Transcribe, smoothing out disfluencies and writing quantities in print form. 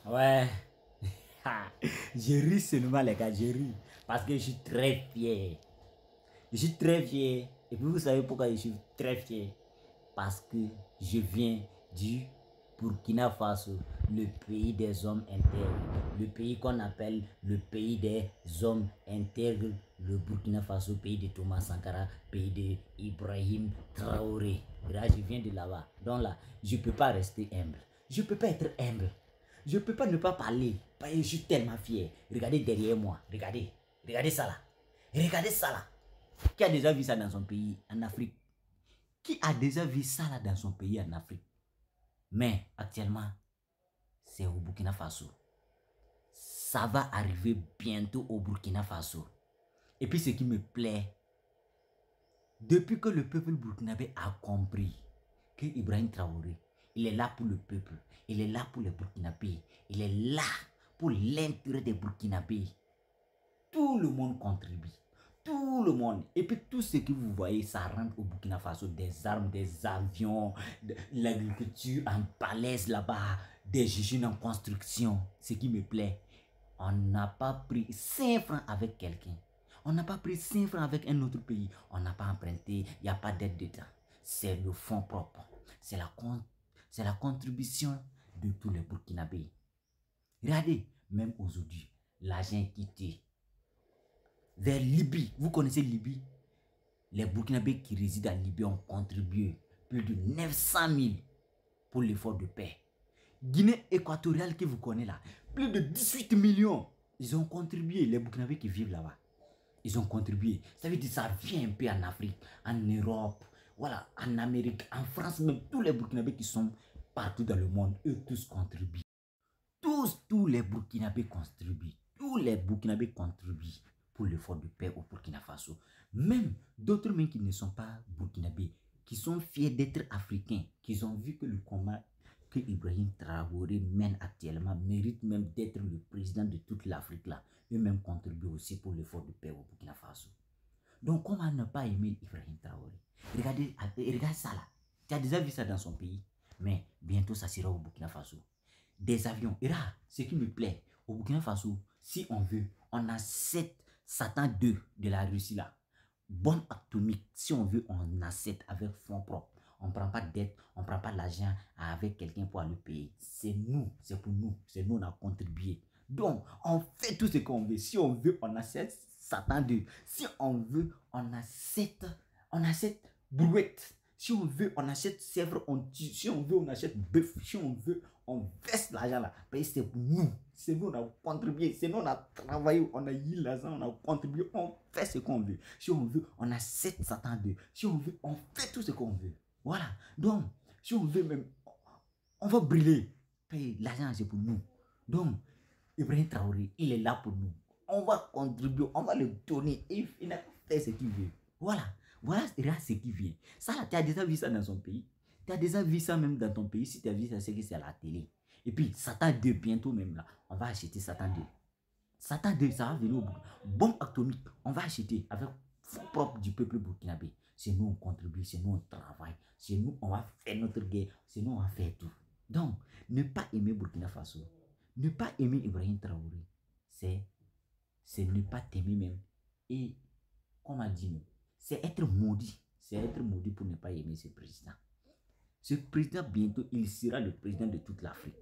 Ouais. Je ris seulement les gars, je ris. Parce que je suis très fier. Je suis très fier. Et puis vous savez pourquoi je suis très fier? Parce que je viens du Burkina Faso, le pays des hommes intègres. Le pays qu'on appelle le pays des hommes intègres. Le Burkina Faso, pays de Thomas Sankara, pays de Ibrahim Traoré. Là, je viens de là-bas. Donc là, je ne peux pas rester humble. Je ne peux pas être humble. Je ne peux pas ne pas parler. Parce que je suis tellement fier. Regardez derrière moi. Regardez. Regardez ça là. Regardez ça là. Qui a déjà vu ça dans son pays en Afrique? Qui a déjà vu ça là dans son pays en Afrique? Mais actuellement, c'est au Burkina Faso. Ça va arriver bientôt au Burkina Faso. Et puis ce qui me plaît, depuis que le peuple burkinabé a compris que Ibrahim Traoré, il est là pour le peuple, il est là pour les Burkinabés, il est là pour l'intérêt des Burkinabés. Tout le monde contribue. Tout le monde. Et puis tout ce que vous voyez, ça rentre au Burkina Faso. Des armes, des avions, l'agriculture en palaise là-bas, des usines en construction. Ce qui me plaît, on n'a pas pris 5 francs avec quelqu'un. On n'a pas pris 5 francs avec un autre pays. On n'a pas emprunté, il n'y a pas d'aide dedans. C'est le fonds propre. C'est la contribution de tous les Burkinabés. Regardez, même aujourd'hui, l'argent est quitté vers Libye. Vous connaissez Libye? Les Burkinabés qui résident en Libye ont contribué plus de 900 000 pour l'effort de paix. Guinée équatoriale que vous connaissez là, plus de 18 millions. Ils ont contribué, les Burkinabés qui vivent là-bas. Ils ont contribué. Ça veut dire que ça vient un peu en Afrique, en Europe, voilà, en Amérique, en France, même tous les Burkinabés qui sont partout dans le monde, eux tous contribuent. Tous les Burkinabés contribuent. Tous les Burkinabés contribuent pour l'effort de paix au Burkina Faso. Même d'autres même qui ne sont pas burkinabés, qui sont fiers d'être africains, qui ont vu que le combat que Ibrahim Traoré mène actuellement mérite même d'être le président de toute l'Afrique là. Eux-mêmes contribuent aussi pour l'effort de paix au Burkina Faso. Donc comment ne pas aimer Ibrahim Traoré? Regardez, regarde ça là. Tu as déjà vu ça dans son pays, mais bientôt ça sera au Burkina Faso. Des avions. Et là, ce qui me plaît, au Burkina Faso, si on veut, on a 7 Satan 2 de la Russie là. Bombe atomique, si on veut, on a 7 avec fonds propres. On ne prend pas de dette, on ne prend pas l'argent avec quelqu'un pour aller payer. C'est nous, c'est pour nous, c'est nous, on a contribué. Donc, on fait tout ce qu'on veut. Si on veut, on a 7 Satan 2. Si on veut, on a 7 brouettes. Si on veut, on achète sèvres, si on veut, on achète bœuf. Si on veut, on verse l'argent là. Parce que c'est pour nous. C'est nous, on a contribué. C'est nous, on a travaillé, on a eu l'argent, on a contribué. On fait ce qu'on veut. Si on veut, on a 7 Satan 2. Si on veut, on fait tout ce qu'on veut. Voilà. Donc, si on veut même, on va brûler. L'argent, c'est pour nous. Donc, Ibrahim Traoré, il est là pour nous. On va contribuer, on va le donner. Et il n'a pas fait ce qu'il veut. Voilà. Voilà ce qui vient. Ça, tu as déjà vu ça dans son pays. Tu as déjà vu ça même dans ton pays. Si tu as vu ça, c'est que c'est à la télé. Et puis, Satan 2, bientôt même là, on va acheter Satan 2. Satan 2, ça va venir au bout. Bombe atomique, on va acheter avec fonds propres du peuple burkinabé. C'est nous, on contribue, c'est nous, on travaille. C'est nous, on va faire notre guerre. C'est nous, on va faire tout. Donc, ne pas aimer Burkina Faso, ne pas aimer Ibrahim Traoré, c'est ne pas t'aimer même. Et, comme on dit, c'est être maudit. C'est être maudit pour ne pas aimer ce président. Ce président, bientôt, il sera le président de toute l'Afrique.